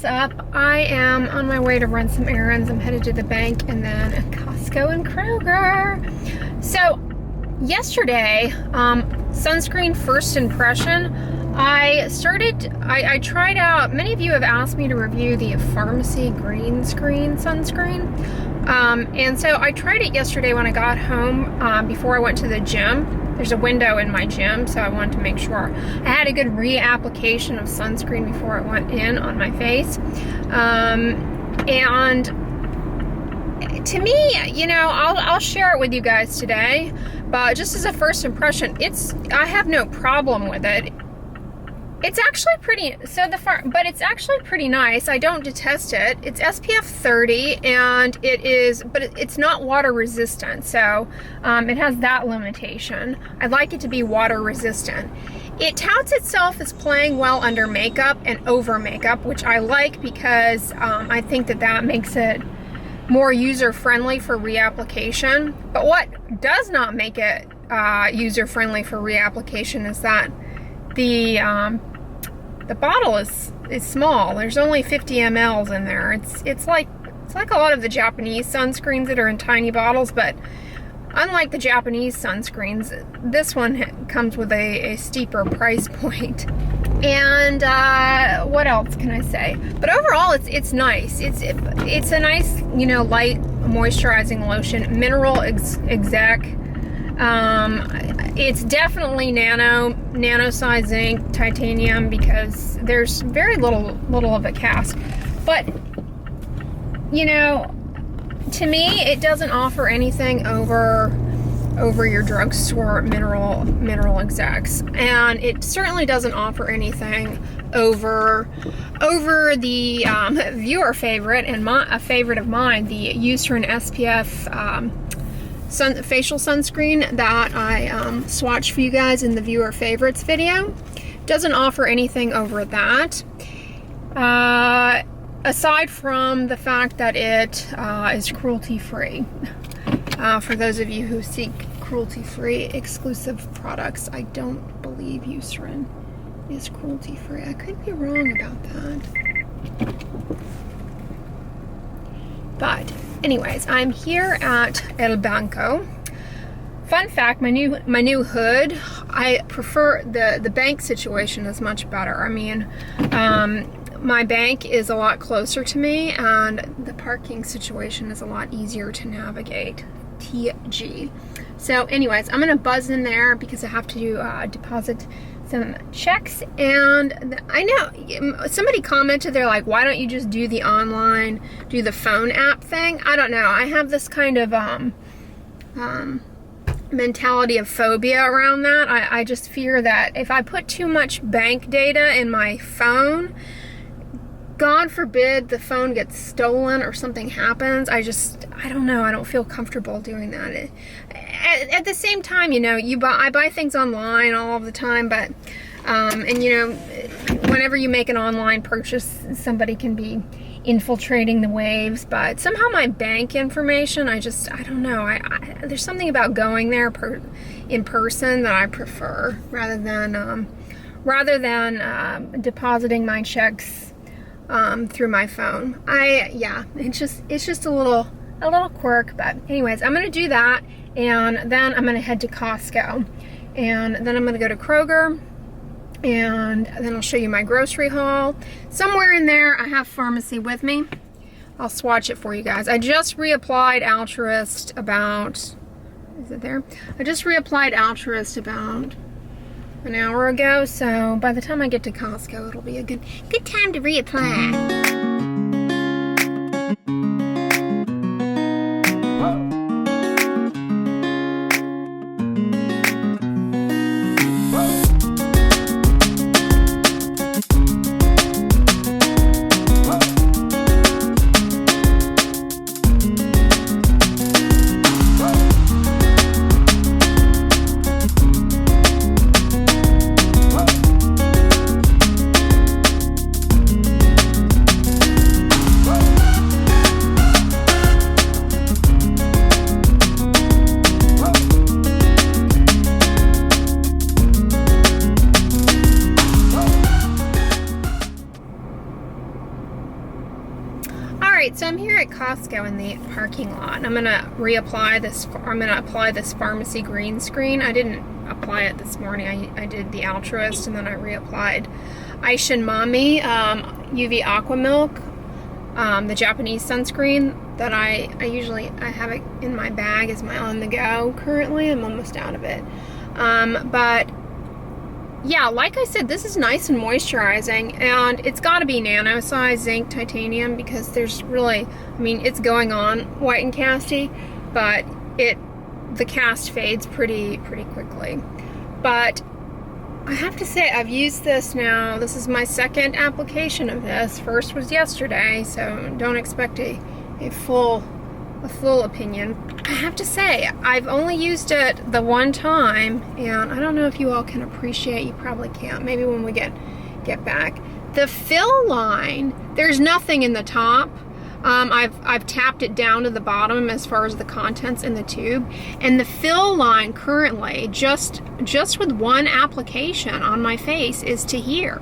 What's up? I am on my way to run some errands. I'm headed to the bank and then Costco and Kroger. So yesterday, sunscreen first impression, I tried out, many of you have asked me to review the Farmacy green screen sunscreen. And so I tried it yesterday when I got home before I went to the gym. There's a window in my gym, so I wanted to make sure I had a good reapplication of sunscreen before I went in on my face. And to me, you know, I'll share it with you guys today, but just as a first impression, I have no problem with it. It's actually pretty, but it's actually pretty nice. I don't detest it. It's SPF30 and but it's not water resistant. So it has that limitation. I'd like it to be water resistant. It touts itself as playing well under makeup and over makeup, which I like because I think that makes it more user-friendly for reapplication. But what does not make it user-friendly for reapplication is that the bottle is small. There's only 50 mLs in there. It's like a lot of the Japanese sunscreens that are in tiny bottles, but unlike the Japanese sunscreens, this one comes with a steeper price point. And what else can I say? But overall, it's nice. It's a nice, you know, light moisturizing lotion, mineral exec. It's definitely nano size zinc, titanium, because there's very little of a cast. But, you know, to me, it doesn't offer anything over your drugstore mineral execs, and it certainly doesn't offer anything over the viewer favorite and a favorite of mine, the Eucerin SPF facial sunscreen that I swatched for you guys in the viewer favorites video. Doesn't offer anything over that, aside from the fact that it is cruelty-free. For those of you who seek cruelty-free exclusive products, I don't believe Eucerin is cruelty-free. I could be wrong about that. But anyways, I'm here at El Banco. Fun fact, my new hood, I prefer the bank situation is much better. I mean, my bank is a lot closer to me and the parking situation is a lot easier to navigate. TG. So anyways, I'm gonna buzz in there because I have to deposit some checks. And I know somebody commented, they're like, why don't you just do the phone app thing? I don't know. I have this kind of mentality of phobia around that. I just fear that if I put too much bank data in my phone, God forbid the phone gets stolen or something happens, I don't know, I don't feel comfortable doing that. At the same time, you know, I buy things online all of the time, but, and you know, whenever you make an online purchase, somebody can be infiltrating the waves, but somehow my bank information, I don't know, there's something about going there in person that I prefer, rather than depositing my checks through my phone. It's just a little quirk, but anyways, I'm gonna do that, and then I'm gonna head to Costco, and then I'm gonna go to Kroger, and then I'll show you my grocery haul. Somewhere in there, I have Farmacy with me. I'll swatch it for you guys. I just reapplied Altruist about, is it there? I just reapplied Altruist about an hour ago, so by the time I get to Costco, it'll be a good time to reapply. Costco in the parking lot. And I'm gonna reapply this. I'm gonna apply this Farmacy green screen. I didn't apply it this morning. I did the Altruist, and then I reapplied Aishin Mami UV Aqua Milk, the Japanese sunscreen that I have it in my bag as my on the go. Currently, I'm almost out of it. But yeah, like I said, this is nice and moisturizing, and it's got to be nano size zinc titanium, because there's really, I mean, it's going on white and casty, but the cast fades pretty quickly. But I have to say, I've used this now. This is my second application of this. First was yesterday, so don't expect a full opinion. I have to say, I've only used it the one time, and I don't know if you all can appreciate. You probably can't. Maybe when we get back. The fill line, there's nothing in the top. I've tapped it down to the bottom as far as the contents in the tube, and the fill line currently, just with one application on my face, is to here.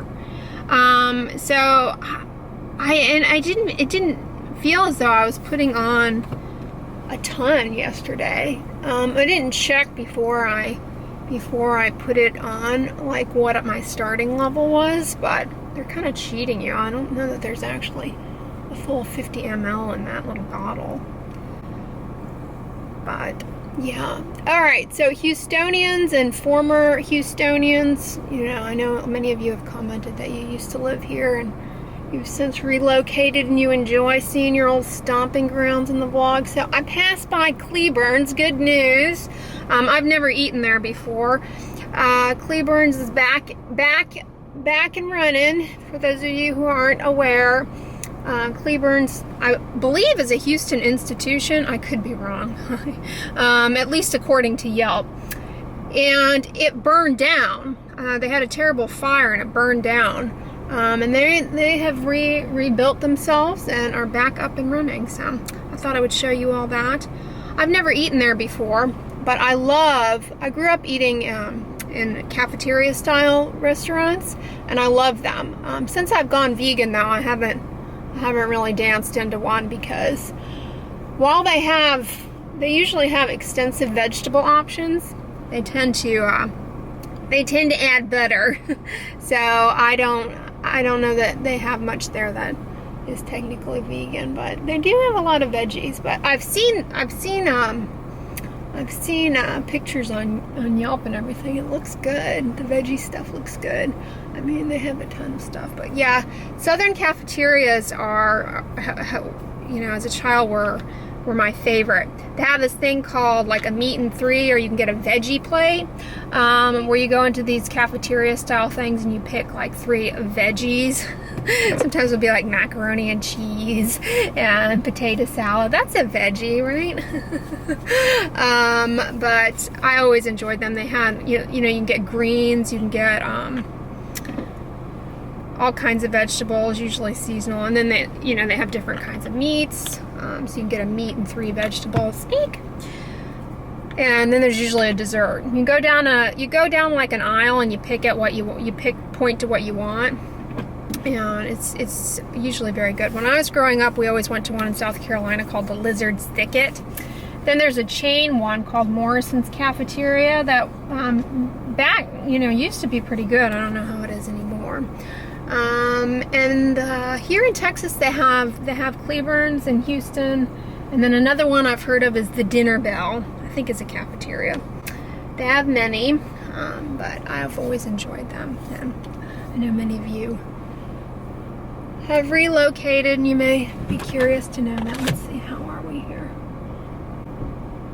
So it didn't feel as though I was putting on a ton yesterday. I didn't check before I put it on, like what my starting level was, but they're kind of cheating you. I don't know that there's actually a full 50 ml in that little bottle. But yeah. Alright, so Houstonians and former Houstonians, you know, I know many of you have commented that you used to live here and you've since relocated and you enjoy seeing your old stomping grounds in the vlog. So I passed by Cleburne's. Good news. I've never eaten there before. Cleburne's is back and running, for those of you who aren't aware. Cleburne's, I believe, is a Houston institution. I could be wrong. At least according to Yelp. And it burned down. They had a terrible fire and it burned down. And they have rebuilt themselves and are back up and running. So I thought I would show you all that. I've never eaten there before, but I grew up eating in cafeteria style restaurants, and I love them. Since I've gone vegan though, I haven't really danced into one, because while they usually have extensive vegetable options, they tend to add butter. So I don't know that they have much there that is technically vegan, but they do have a lot of veggies. But I've seen pictures on Yelp and everything. It looks good. The veggie stuff looks good. I mean, they have a ton of stuff. But yeah, Southern cafeterias are, you know, as a child were my favorite. They have this thing called like a meat and three, or you can get a veggie plate, where you go into these cafeteria style things and you pick like 3 veggies. Sometimes it'll be like macaroni and cheese and potato salad. That's a veggie, right? But I always enjoyed them. They had, you know, you can get greens, you can get all kinds of vegetables, usually seasonal, and then they have different kinds of meats. So you can get a meat and 3 vegetables. Eek. And then there's usually a dessert. You go down like an aisle and you pick at what point to what you want. And it's usually very good. When I was growing up, we always went to one in South Carolina called the Lizard's Thicket. Then there's a chain one called Morrison's Cafeteria that used to be pretty good. I don't know how it is anymore. And here in Texas they have Cleburne's in Houston, and then another one I've heard of is the Dinner Bell. I think it's a cafeteria. They have many, but I've always enjoyed them, and I know many of you have relocated and you may be curious to know that. Let's see, how are we here?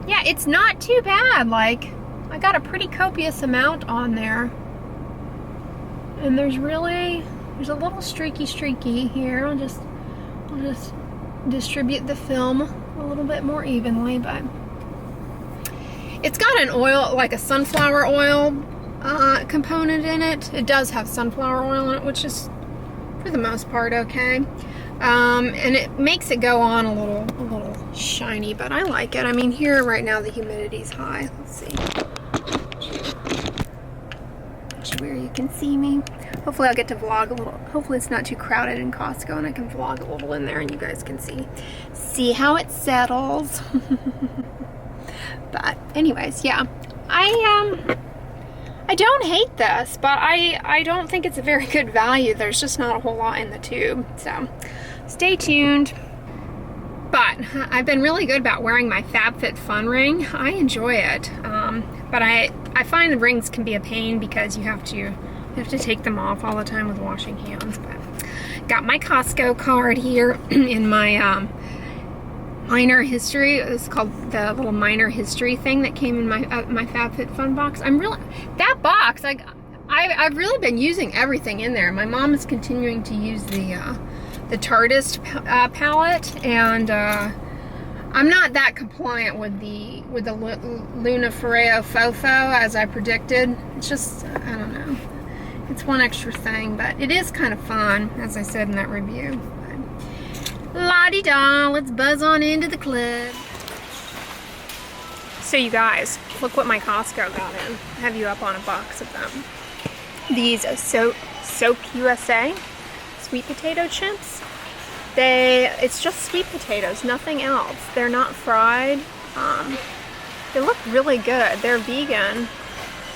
Yeah, it's not too bad. Like, I got a pretty copious amount on there, and there's a little streaky here. I'll just distribute the film a little bit more evenly, but it's got an oil, like a sunflower oil component in it. It does have sunflower oil in it, which is for the most part okay. And it makes it go on a little shiny, but I like it. I mean, here right now the humidity's high. Let's see where you can see me. Hopefully I'll get to vlog a little. Hopefully it's not too crowded in Costco and I can vlog a little in there and you guys can see how it settles. But anyways, yeah. I don't hate this, but I don't think it's a very good value. There's just not a whole lot in the tube. So stay tuned. But I've been really good about wearing my FabFitFun ring. I enjoy it. But I find the rings can be a pain because you have to take them off all the time with washing hands. But got my Costco card here in my minor history. It's called the little minor history thing that came in my FabFitFun box. That box, like I've really been using everything in there. My mom is continuing to use the Tartist palette, and I'm not that compliant with the Luna Ferreo Fofo as I predicted. It's just, I don't know. It's one extra thing, but it is kind of fun, as I said in that review. La-di-da, let's buzz on into the club. So you guys, look what my Costco got in. I have you up on a box of them. These Soap USA sweet potato chips. It's just sweet potatoes, nothing else. They're not fried. They look really good. They're vegan.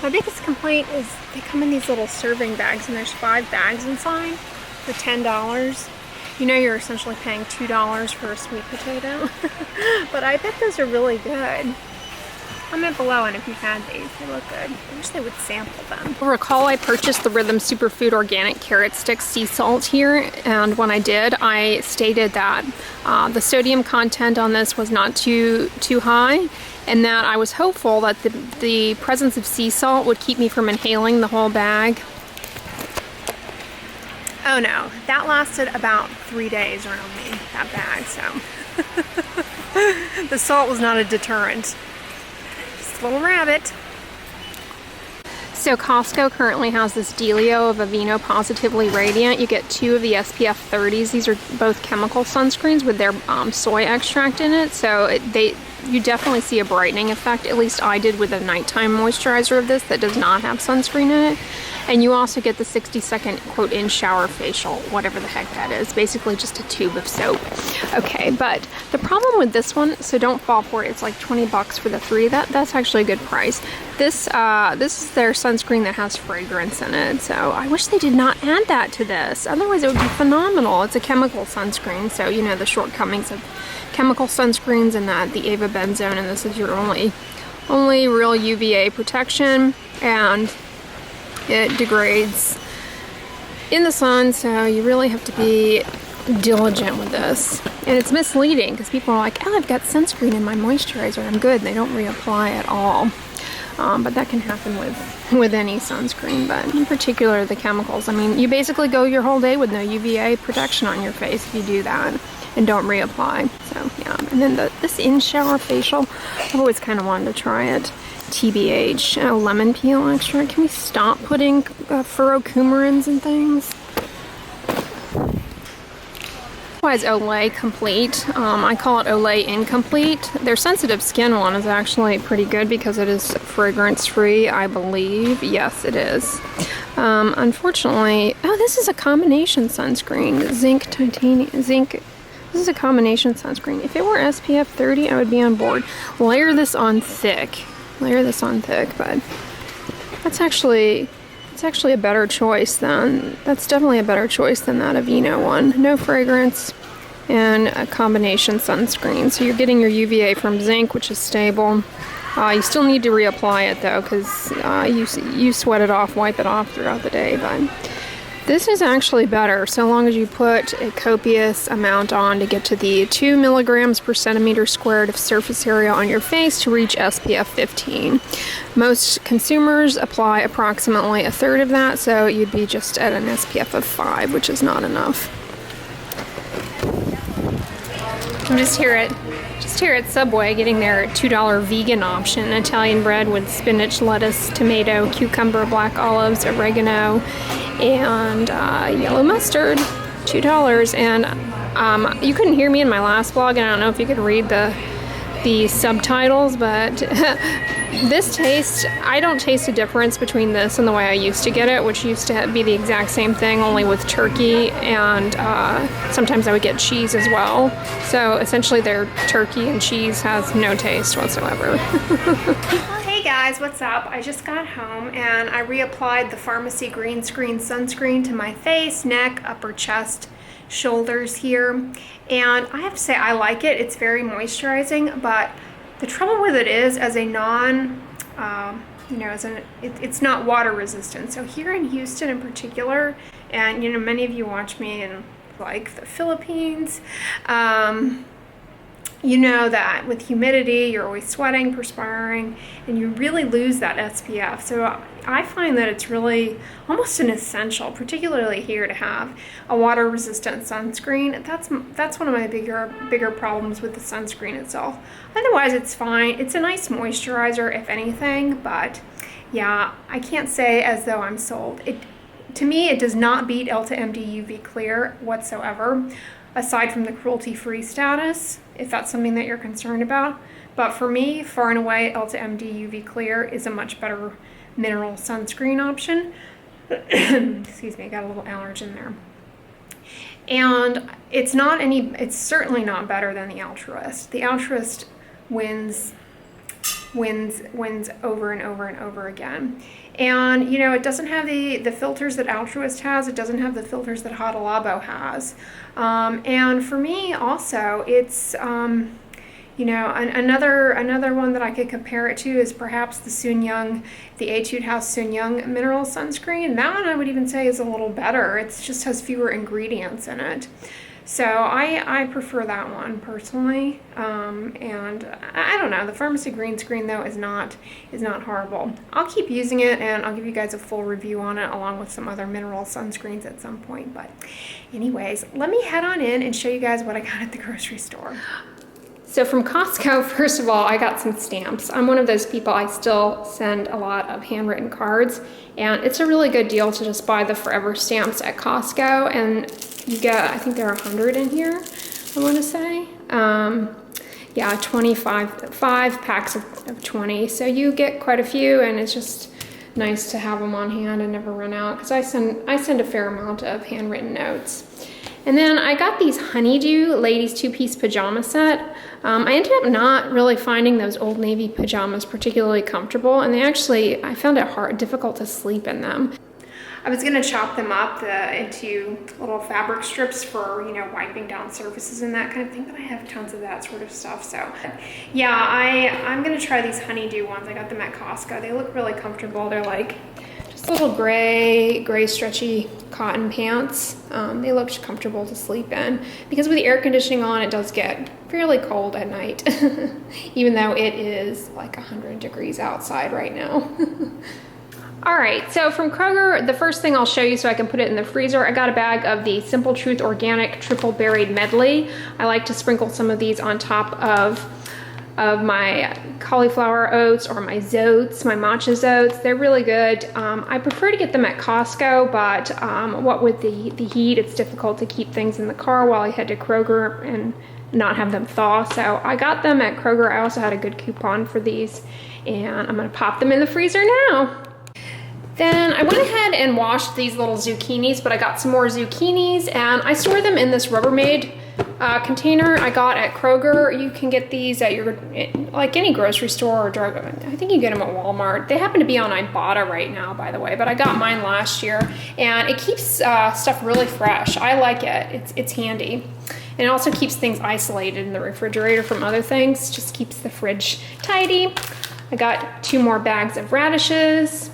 My biggest complaint is they come in these little serving bags and there's 5 bags inside for $10. You know you're essentially paying $2 for a sweet potato. But I bet those are really good. Comment below and if you've had these, they look good. I wish they would sample them. You'll recall I purchased the Rhythm Superfood Organic Carrot Stick Sea Salt here, and when I did, I stated that the sodium content on this was not too high, and that I was hopeful that the presence of sea salt would keep me from inhaling the whole bag. Oh no, that lasted about 3 days around me, that bag, so. The salt was not a deterrent. Little rabbit. So Costco currently has this dealio of Aveeno Positively Radiant. You get 2 of the SPF30s. These are both chemical sunscreens with their soy extract in it. So you definitely see a brightening effect. At least I did with a nighttime moisturizer of this that does not have sunscreen in it. And you also get the 60-second quote in shower facial, whatever the heck that is. Basically just a tube of soap. Okay, but the problem with this one, so don't fall for it. It's like 20 bucks for the 3. That's actually a good price. This is their sunscreen that has fragrance in it. So I wish they did not add that to this. Otherwise it would be phenomenal. It's a chemical sunscreen, so you know the shortcomings of chemical sunscreens and that the avobenzone, and this is your only real UVA protection, and it degrades in the sun, so you really have to be diligent with this. And it's misleading because people are like, oh, I've got sunscreen in my moisturizer, I'm good, and they don't reapply at all. But that can happen with any sunscreen, but in particular the chemicals. I mean, you basically go your whole day with no UVA protection on your face if you do that and don't reapply. So yeah, and then this in-shower facial, I've always kind of wanted to try it. TBH, lemon peel extract. Can we stop putting furocoumarins and things? Likewise, Olay Complete. I call it Olay Incomplete. Their sensitive skin one is actually pretty good because it is fragrance free, I believe. Yes, it is. Unfortunately, oh, this is a combination sunscreen. Zinc. This is a combination sunscreen. If it were SPF 30, I would be on board. Layer this on thick. But it's actually a better choice that's definitely a better choice than that Aveeno one. No fragrance and a combination sunscreen. So you're getting your UVA from zinc, which is stable. You still need to reapply it though, because you sweat it off, wipe it off throughout the day, but this is actually better so long as you put a copious amount on to get to the 2 milligrams per centimeter squared of surface area on your face to reach SPF 15. Most consumers apply approximately 1/3 of that, so you'd be just at an SPF of 5, which is not enough. I'm just here at Subway getting their $2 vegan option, Italian bread with spinach, lettuce, tomato, cucumber, black olives, oregano, and yellow mustard. $2. And you couldn't hear me in my last vlog, and I don't know if you could read the the subtitles, but this taste, I don't taste a difference between this and the way I used to get it, which used to be the exact same thing, only with turkey, and sometimes I would get cheese as well. So essentially their turkey and cheese has no taste whatsoever. Hey guys, what's up? I just got home and I reapplied the Farmacy green screen sunscreen to my face, neck, upper chest, shoulders here, and I have to say I like it. It's very moisturizing, but the trouble with it is, as a non, it's not water resistant. So here in Houston in particular, and you know, many of you watch me in like the Philippines, you know that with humidity, you're always sweating, perspiring, and you really lose that SPF. So I find that it's really almost an essential, particularly here, to have a water-resistant sunscreen. That's one of my bigger problems with the sunscreen itself. Otherwise, it's fine. It's a nice moisturizer, if anything, but yeah, I can't say as though I'm sold. To me, it does not beat Elta MD UV Clear whatsoever, aside from the cruelty-free status, if that's something that you're concerned about. But for me, far and away, Elta MD UV Clear is a much better mineral sunscreen option. Excuse me, I got a little allergen there. And it's certainly not better than the Altruist. The Altruist wins over and over and over again. And you know, it doesn't have the filters that Altruist has. It doesn't have the filters that Hada Labo has. And for me also, it's you know, another one that I could compare it to is perhaps the Sun Young, the Etude House Sun Young mineral sunscreen. That one I would even say is a little better. It just has fewer ingredients in it. So I prefer that one personally, and I don't know, the Farmacy green screen though is not horrible. I'll keep using it and I'll give you guys a full review on it along with some other mineral sunscreens at some point. But anyways, let me head on in and show you guys what I got at the grocery store. So from Costco, first of all, I got some stamps. I'm one of those people, I still send a lot of handwritten cards, and it's a really good deal to just buy the forever stamps at Costco, and you get, I think there are 100 in here, I want to say. Yeah, 5 packs of 20, so you get quite a few, and it's just nice to have them on hand and never run out, because I send a fair amount of handwritten notes. And then I got these Honeydew ladies 2-piece pajama set. I ended up not really finding those Old Navy pajamas particularly comfortable, and I found it difficult to sleep in them. I was gonna chop them up into little fabric strips for, you know, wiping down surfaces and that kind of thing, but I have tons of that sort of stuff. So yeah, I'm gonna try these Honeydew ones. I got them at Costco. They look really comfortable. They're like just little gray stretchy cotton pants. They looked comfortable to sleep in, because with the air conditioning on, it does get fairly cold at night, even though it is like 100 degrees outside right now. All right, so from Kroger, the first thing I'll show you so I can put it in the freezer, I got a bag of the Simple Truth Organic Triple Berried Medley. I like to sprinkle some of these on top of my cauliflower oats or my zoats, my matcha oats. They're really good. I prefer to get them at Costco, but what with the heat, it's difficult to keep things in the car while I head to Kroger and not have them thaw. So I got them at Kroger. I also had a good coupon for these, and I'm gonna pop them in the freezer now. Then I went ahead and washed these little zucchinis, but I got some more zucchinis, and I store them in this Rubbermaid container I got at Kroger. You can get these at like any grocery store or drug. I think you get them at Walmart. They happen to be on Ibotta right now, by the way, but I got mine last year, and it keeps stuff really fresh. I like it. It's handy. And it also keeps things isolated in the refrigerator from other things. Just keeps the fridge tidy. I got 2 more bags of radishes.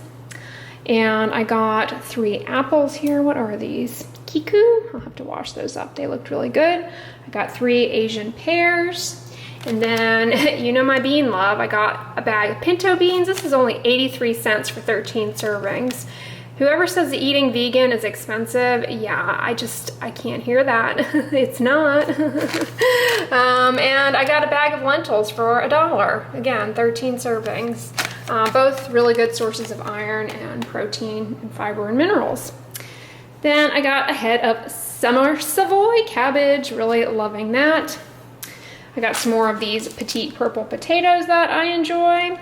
And I got 3 apples here. What are these? Kiku? I'll have to wash those up. They looked really good. I got 3 Asian pears. And then, you know my bean love, I got a bag of pinto beans. This is only 83 cents for 13 servings. Whoever says that eating vegan is expensive, yeah, I can't hear that. It's not. And I got a bag of lentils for $1. Again, 13 servings. Both really good sources of iron and protein and fiber and minerals. Then I got a head of summer Savoy cabbage, really loving that. I got some more of these petite purple potatoes that I enjoy.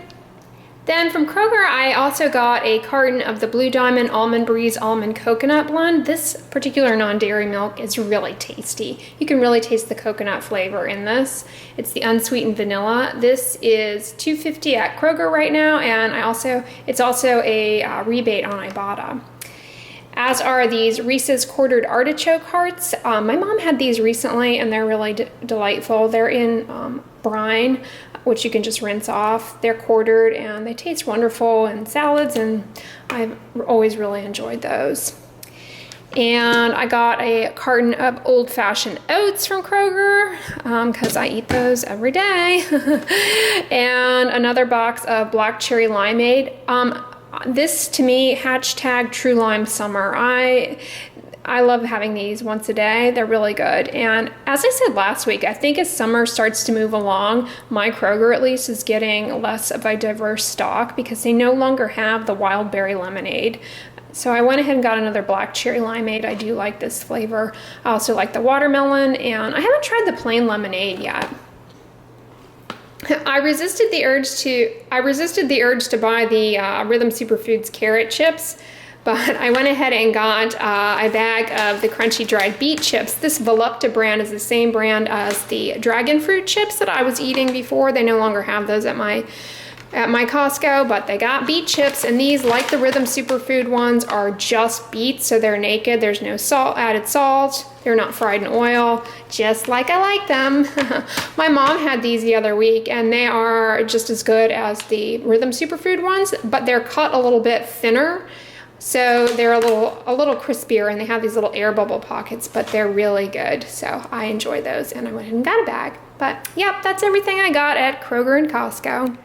Then from Kroger, I also got a carton of the Blue Diamond Almond Breeze Almond Coconut Blend. This particular non-dairy milk is really tasty. You can really taste the coconut flavor in this. It's the unsweetened vanilla. This is $2.50 at Kroger right now, and it's also a rebate on Ibotta. As are these Reese's Quartered Artichoke Hearts. My mom had these recently, and they're really delightful. They're in brine, which you can just rinse off. They're quartered, and they taste wonderful in salads, and I've always really enjoyed those. And I got a carton of Old Fashioned Oats from Kroger, because I eat those every day. And another box of Black Cherry Limeade. This, to me, hashtag True Lime Summer. I love having these once a day. They're really good. And as I said last week, I think as summer starts to move along, my Kroger at least is getting less of a diverse stock because they no longer have the wild berry lemonade. So I went ahead and got another Black Cherry Limeade. I do like this flavor. I also like the watermelon, and I haven't tried the plain lemonade yet. I resisted the urge to buy the Rhythm Superfoods carrot chips, but I went ahead and got a bag of the crunchy dried beet chips. This Volupta brand is the same brand as the dragon fruit chips that I was eating before. They no longer have those at my Costco, but they got beet chips, and these, like the Rhythm Superfood ones, are just beets, so they're naked. There's no added salt. They're not fried in oil, just like I like them. My mom had these the other week, and they are just as good as the Rhythm Superfood ones, but they're cut a little bit thinner, so they're a little crispier, and they have these little air bubble pockets, but they're really good. So I enjoy those, and I went ahead and got a bag. But yep, that's everything I got at Kroger and Costco.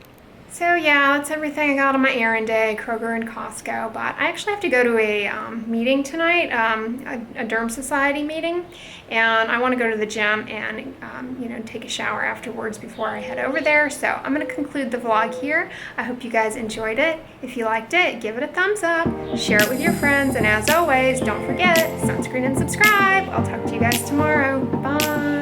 So yeah, that's everything I got on my errand day, Kroger and Costco. But I actually have to go to a meeting tonight, a Derm Society meeting, and I want to go to the gym and take a shower afterwards before I head over there. So I'm going to conclude the vlog here. I hope you guys enjoyed it. If you liked it, give it a thumbs up, share it with your friends, and as always, don't forget, sunscreen and subscribe. I'll talk to you guys tomorrow. Bye.